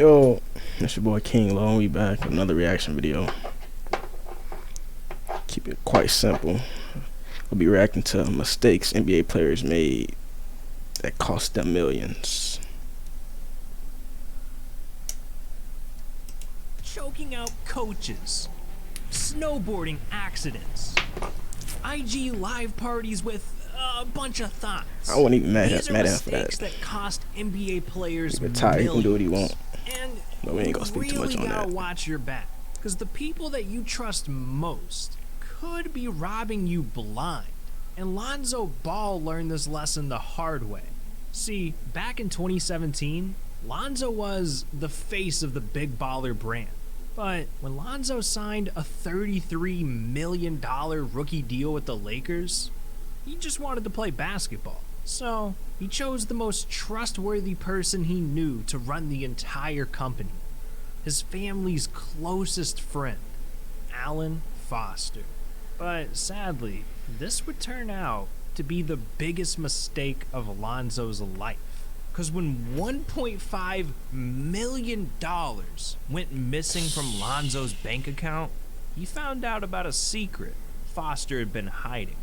Yo, it's your boy King Low, and we back with another reaction video. Keep it quite simple. We'll be reacting to mistakes NBA players made that cost them millions. Choking out coaches, snowboarding accidents, IG live parties with a bunch of thoughts. I wouldn't even mad at him for mistakes that. that cost NBA players He's retired, he can do what he millions. wants. And But we ain't gonna speak too much on gotta that. watch your back, because the people that you trust most could be robbing you blind. And Lonzo Ball learned this lesson the hard way. See, back in 2017, Lonzo was the face of the Big Baller brand. But when Lonzo signed a $33 million rookie deal with the Lakers, he just wanted to play basketball. So he chose the most trustworthy person he knew to run the entire company, his family's closest friend, Alan Foster. But sadly, this would turn out to be the biggest mistake of Lonzo's life. Because when $1.5 million went missing from Lonzo's bank account, he found out about a secret Foster had been hiding.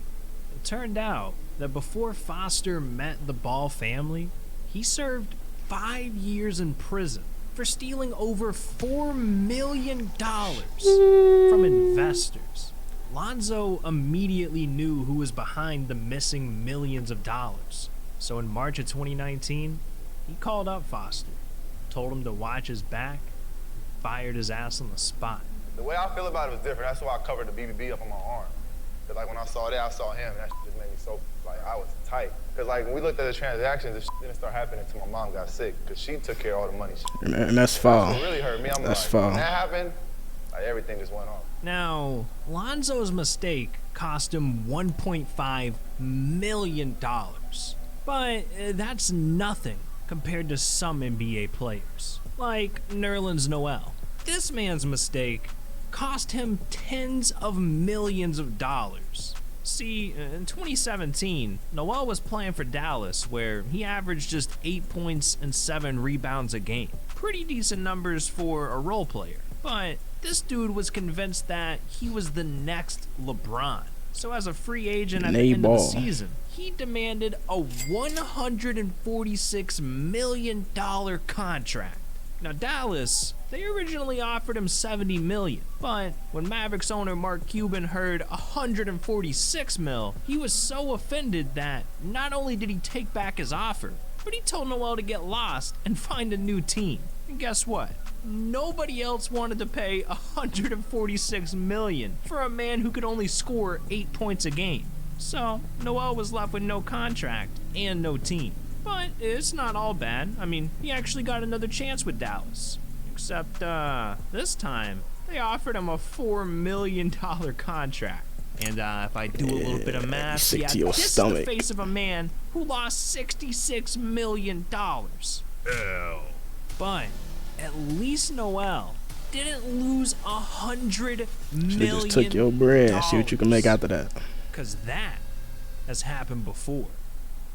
It turned out that before Foster met the Ball family, he served 5 years in prison for stealing over $4 million from investors. Lonzo immediately knew who was behind the missing millions of dollars. So in March of 2019, he called up Foster, told him to watch his back, and fired his ass on the spot. The way I feel about it was different. That's why I covered the BBB up on my arm. Cause like when I saw that, I saw him, and that shit just made me so, like, I was tight. Cause like when we looked at the transactions, this shit didn't start happening until my mom got sick, cause she took care of all the money. And that's foul. It really hurt me. I'm That's like, foul. when that happened, like everything just went off. Now, Lonzo's mistake cost him $1.5 million. But that's nothing compared to some NBA players, like Nerlens Noel. This man's mistake cost him tens of millions of dollars. See, in 2017, Noel was playing for Dallas, where he averaged just 8 points and 7 rebounds a game. Pretty decent numbers for a role player. But this dude was convinced that he was the next LeBron. So as a free agent at the end of the season, he demanded a $146 million contract. Now Dallas, they originally offered him $70 million, but when Mavericks owner Mark Cuban heard $146 million, he was so offended that not only did he take back his offer, but he told Noel to get lost and find a new team. And guess what? Nobody else wanted to pay $146 million for a man who could only score 8 points a game. So Noel was left with no contract and no team. But it's not all bad. I mean, he actually got another chance with Dallas. Except, this time, they offered him a $4 million contract. And if I do a little bit of math, yeah, this is the face of a man who lost $66 million. Ew. But at least Noel didn't lose $100 million. Just took your bread. See what you can make after that. Because that has happened before.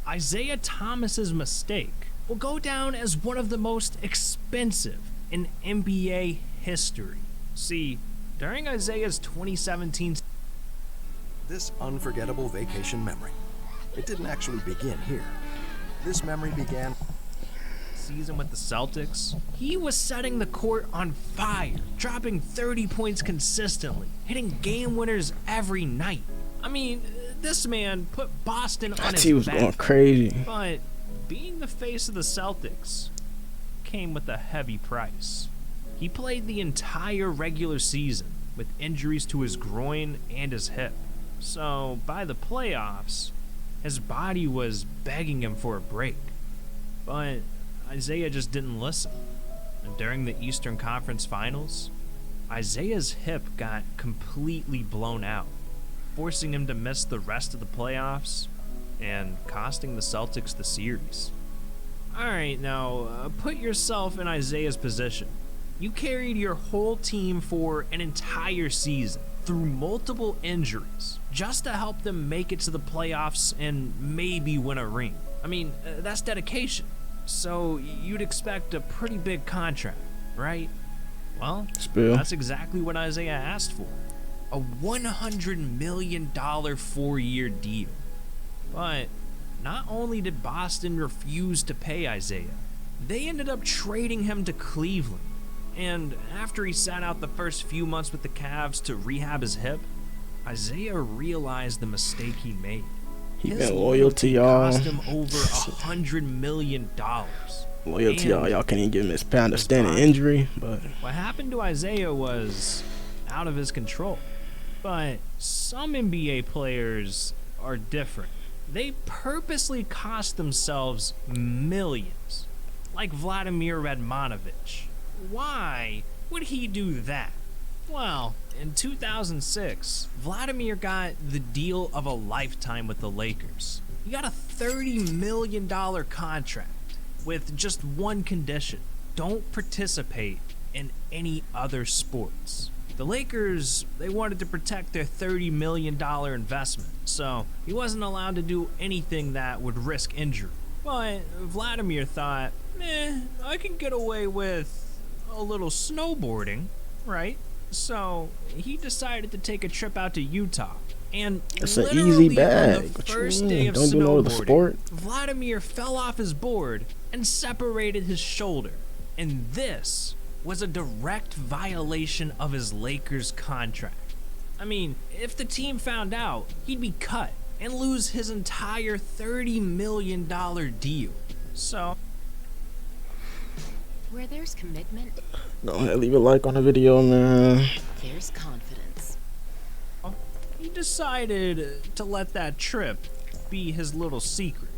Isaiah Thomas's mistake will go down as one of the most expensive in NBA history. See, during Isaiah's 2017 This unforgettable vacation memory, it didn't actually begin here. This memory began season with the Celtics, he was setting the court on fire, dropping 30 points consistently, hitting game winners every night. I mean, this man put Boston on his He was back. going crazy. But being the face of the Celtics came with a heavy price. He played the entire regular season with injuries to his groin and his hip. So by the playoffs, his body was begging him for a break. But Isaiah just didn't listen. And during the Eastern Conference Finals, Isaiah's hip got completely blown out, forcing him to miss the rest of the playoffs and costing the Celtics the series. Alright, now put yourself in Isaiah's position. You carried your whole team for an entire season through multiple injuries just to help them make it to the playoffs and maybe win a ring. I mean, that's dedication. So you'd expect a pretty big contract. right? Well, Spill. that's exactly what Isaiah asked for. A $100 million 4-year deal. But not only did Boston refuse to pay Isaiah, they ended up trading him to Cleveland. And after he sat out the first few months with the Cavs to rehab his hip, Isaiah realized the mistake he made. He His been loyal to y'all. cost him over $100 million. Loyal to y'all. And Y'all can't even give him his pound of his standing body. injury, but What happened to Isaiah was out of his control. But some NBA players are different. They purposely cost themselves millions, like Vladimir Radmanovich. Why would he do that? Well, in 2006, Vladimir got the deal of a lifetime with the Lakers. He got a $30 million contract with just one condition: don't participate in any other sports. The Lakers, they wanted to protect their $30 million investment, so he wasn't allowed to do anything that would risk injury. But Vladimir thought, I can get away with a little snowboarding, right? So he decided to take a trip out to Utah. And it's an literally easy bag. on the What you first mean? day of Don't do no other snowboarding, sport. Vladimir fell off his board and separated his shoulder. And this was a direct violation of his Lakers contract. I mean, if the team found out, he'd be cut and lose his entire $30 million deal. So, Where there's commitment, Go ahead, leave a like on the video, man. there's confidence. he decided to let that trip be his little secret.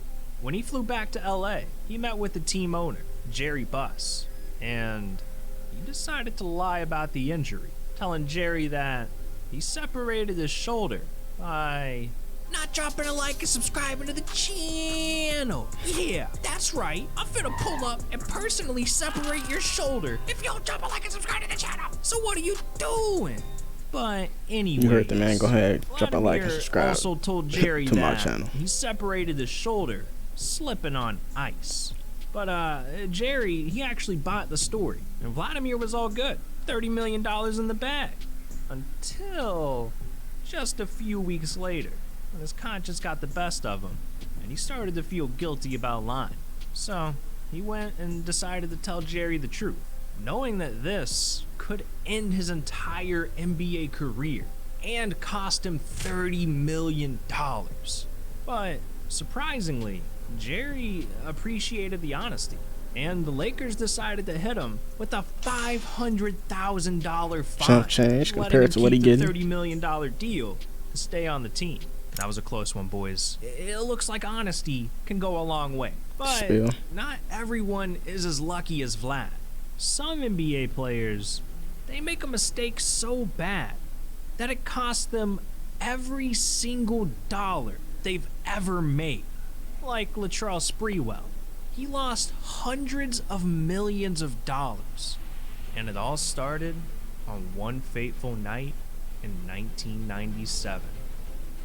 When he flew back to LA, he met with the team owner, Jerry Buss, and he decided to lie about the injury, telling Jerry that he separated his shoulder by not dropping a like and subscribing to the channel. Yeah, that's right. I'm finna pull up and personally separate your shoulder if you don't drop a like and subscribe to the channel. So what are you doing? But anyway, You heard the man. Go ahead, drop a like and Vladimir subscribe also told Jerry to my that channel. he separated his shoulder slipping on ice. But Jerry, he actually bought the story, and Vladimir was all good. $30 million in the bag. Until just a few weeks later, when his conscience got the best of him, and he started to feel guilty about lying. So he went and decided to tell Jerry the truth, knowing that this could end his entire NBA career and cost him $30 million. But surprisingly, Jerry appreciated the honesty, and the Lakers decided to hit him with a $500,000 fine, Chump change letting compared him to what he keep the getting. $30 million deal to stay on the team. That was a close one, boys. It looks like honesty can go a long way. But Spill. not everyone is as lucky as Vlad. Some NBA players, they make a mistake so bad that it costs them every single dollar they've ever made. Like Latrell Sprewell. He lost hundreds of millions of dollars. And it all started on one fateful night in 1997.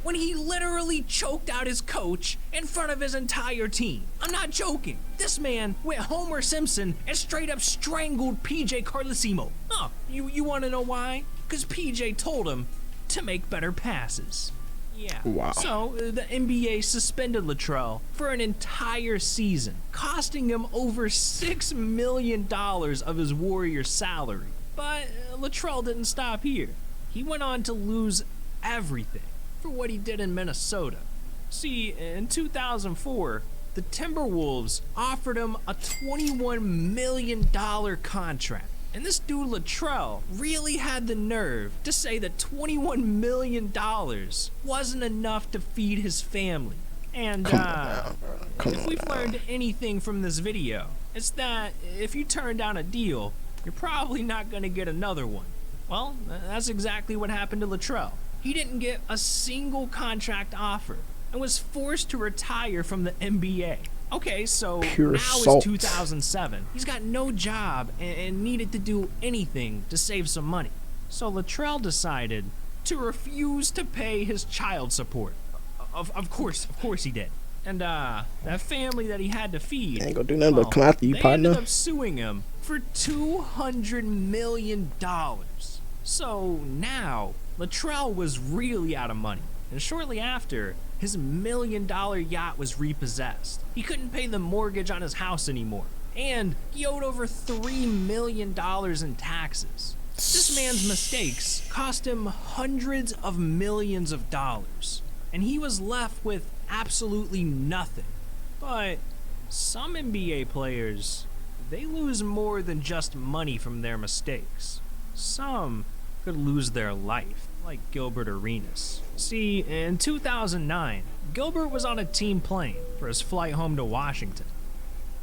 When he literally choked out his coach in front of his entire team. I'm not joking. This man went Homer Simpson and straight up strangled PJ Carlesimo. Oh, you want to know why? Because PJ told him to make better passes. Yeah. Wow. So the NBA suspended Latrell for an entire season, costing him over $6 million of his Warrior salary. But Latrell didn't stop here. He went on to lose everything for what he did in Minnesota. See, in 2004, the Timberwolves offered him a $21 million contract. And this dude Latrell really had the nerve to say that $21 million wasn't enough to feed his family. And Come on now, bro. Come if on we've now. learned anything from this video, it's that if you turn down a deal, you're probably not going to get another one. Well, that's exactly what happened to Latrell. He didn't get a single contract offer and was forced to retire from the NBA. Okay, so Pure now salt. it's 2007. He's got no job and needed to do anything to save some money. So Latrell decided to refuse to pay his child support. Of course he did. And that family that he had to feed, Ain't gonna do nothing but well, come after you, they partner. ended up suing him for $200 million. So now, Latrell was really out of money, and shortly after, his $1 million yacht was repossessed. He couldn't pay the mortgage on his house anymore, and he owed over $3 million in taxes. This man's mistakes cost him hundreds of millions of dollars, and he was left with absolutely nothing. But some NBA players, they lose more than just money from their mistakes. Some could lose their life, like Gilbert Arenas. See, in 2009, Gilbert was on a team plane for his flight home to Washington.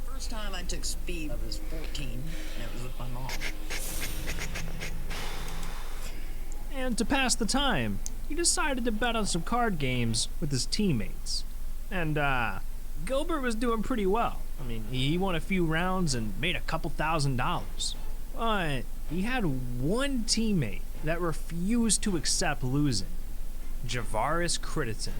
First time I took speed, I was 14, and it was with my mom. And to pass the time, he decided to bet on some card games with his teammates. And, Gilbert was doing pretty well. I mean, he won a few rounds and made a couple $1,000s. But he had one teammate that refused to accept losing. Javaris Crittenton.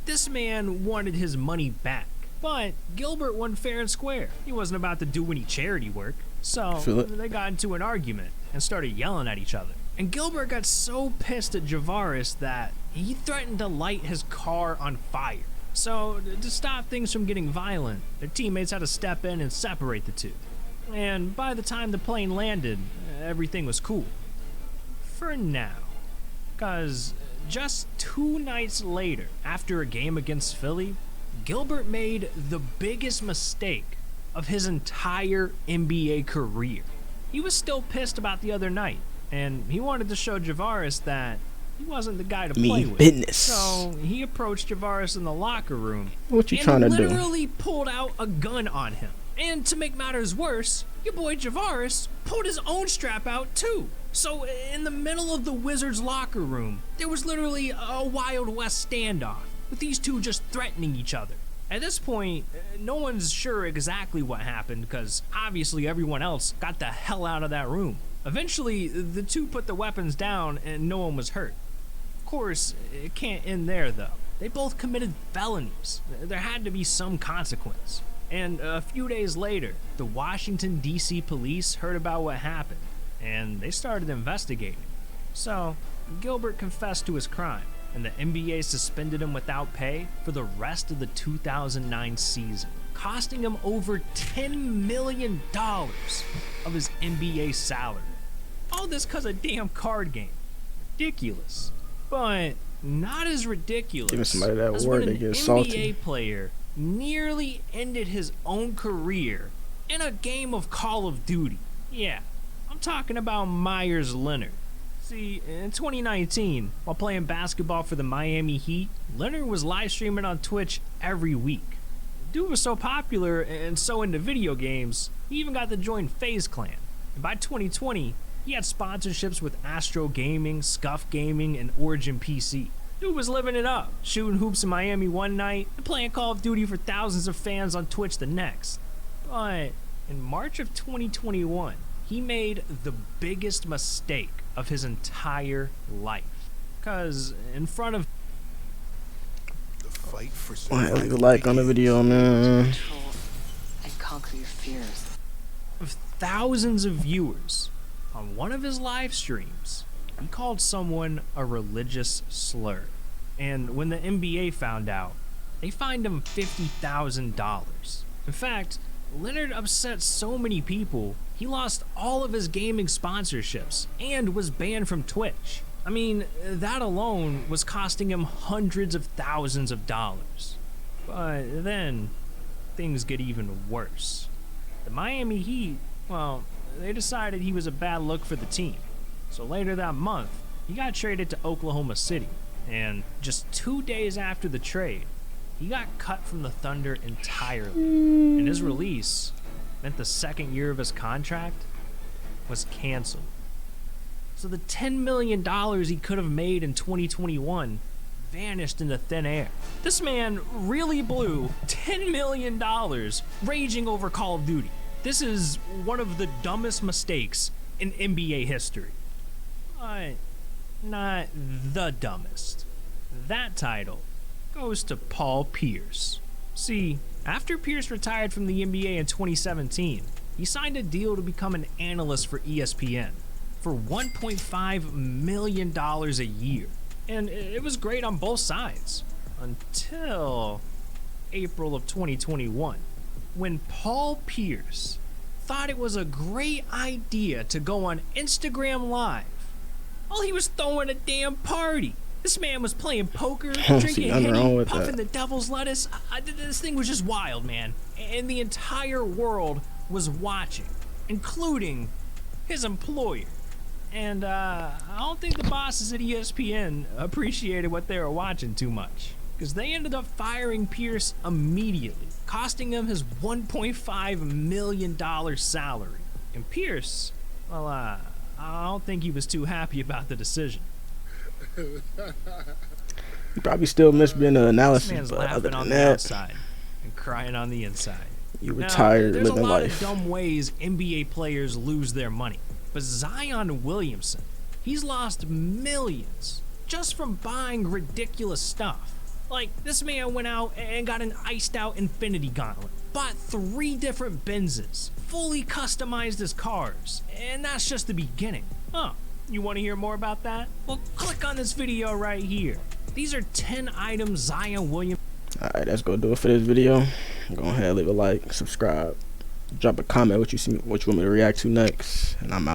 This man wanted his money back, but Gilbert won fair and square. He wasn't about to do any charity work. So they got into an argument and started yelling at each other. And Gilbert got so pissed at Javaris that he threatened to light his car on fire. So to stop things from getting violent, their teammates had to step in and separate the two. And by the time the plane landed, everything was cool. For now. Cause just 2 nights later, after a game against Philly, Gilbert made the biggest mistake of his entire NBA career. He was still pissed about the other night, and he wanted to show Javaris that he wasn't the guy to play with. Business. So he approached Javaris in the locker room. What you trying to do? And literally pulled out a gun on him. And to make matters worse, your boy Javaris pulled his own strap out too. So in the middle of the Wizards locker room, there was literally a Wild West standoff, with these two just threatening each other. At this point, no one's sure exactly what happened, because obviously everyone else got the hell out of that room. Eventually, the two put the weapons down and no one was hurt. Of course, it can't end there though. They both committed felonies. There had to be some consequence. And a few days later, the Washington, D.C. police heard about what happened, and they started investigating. So, Gilbert confessed to his crime, and the NBA suspended him without pay for the rest of the 2009 season, costing him over $10 million of his NBA salary. All this because of a damn card game. Ridiculous. But not as ridiculous Giving somebody that as word, when they an get NBA salty. player nearly ended his own career in a game of Call of Duty. Yeah, I'm talking about Myers Leonard. See, in 2019, while playing basketball for the Miami Heat, Leonard was live streaming on Twitch every week. The dude was so popular and so into video games, he even got to join FaZe Clan. And by 2020, he had sponsorships with Astro Gaming, Scuff Gaming, and Origin PC. Dude was living it up, shooting hoops in Miami one night and playing Call of Duty for thousands of fans on Twitch the next. But in March of 2021, he made the biggest mistake of his entire life. Cause in front of The fight for Leave a like on the video, man. Control and conquer your fears. thousands of viewers, on one of his live streams, he called someone a religious slur. And when the NBA found out, they fined him $50,000. In fact, Leonard upset so many people, he lost all of his gaming sponsorships and was banned from Twitch. I mean, that alone was costing him hundreds of thousands of dollars. But then, things get even worse. The Miami Heat, well, they decided he was a bad look for the team. So later that month, he got traded to Oklahoma City. And just 2 days after the trade, he got cut from the Thunder entirely. And his release meant the second year of his contract was canceled. So the $10 million he could have made in 2021 vanished into thin air. This man really blew $10 million raging over Call of Duty. This is one of the dumbest mistakes in NBA history. But not the dumbest. That title goes to Paul Pierce. See, after Pierce retired from the NBA in 2017, he signed a deal to become an analyst for ESPN for $1.5 million a year. And it was great on both sides until April of 2021, when Paul Pierce thought it was a great idea to go on Instagram Live while he was throwing a damn party. This man was playing poker, drinking Henny, puffing the devil's lettuce. This thing was just wild, man. And the entire world was watching, including his employer. And I don't think the bosses at ESPN appreciated what they were watching too much, because they ended up firing Pierce immediately, costing him his $1.5 million salary. And Pierce, well, I don't think he was too happy about the decision. You probably still miss being an analyst, This man's but other laughing on than the that, outside and crying on the inside. you Now, retired, there's living a lot life. of dumb ways NBA players lose their money, but Zion Williamson, he's lost millions just from buying ridiculous stuff. Like, this man went out and got an iced out Infinity Gauntlet, bought 3 different Benzes, fully customized his cars, and that's just the beginning. Oh, you want to hear more about that? Well, click on this video right here. These are 10 items Zion Williamson. Alright, that's gonna do it for this video. Go ahead, leave a like, subscribe, drop a comment what you want me to react to next, and I'm out.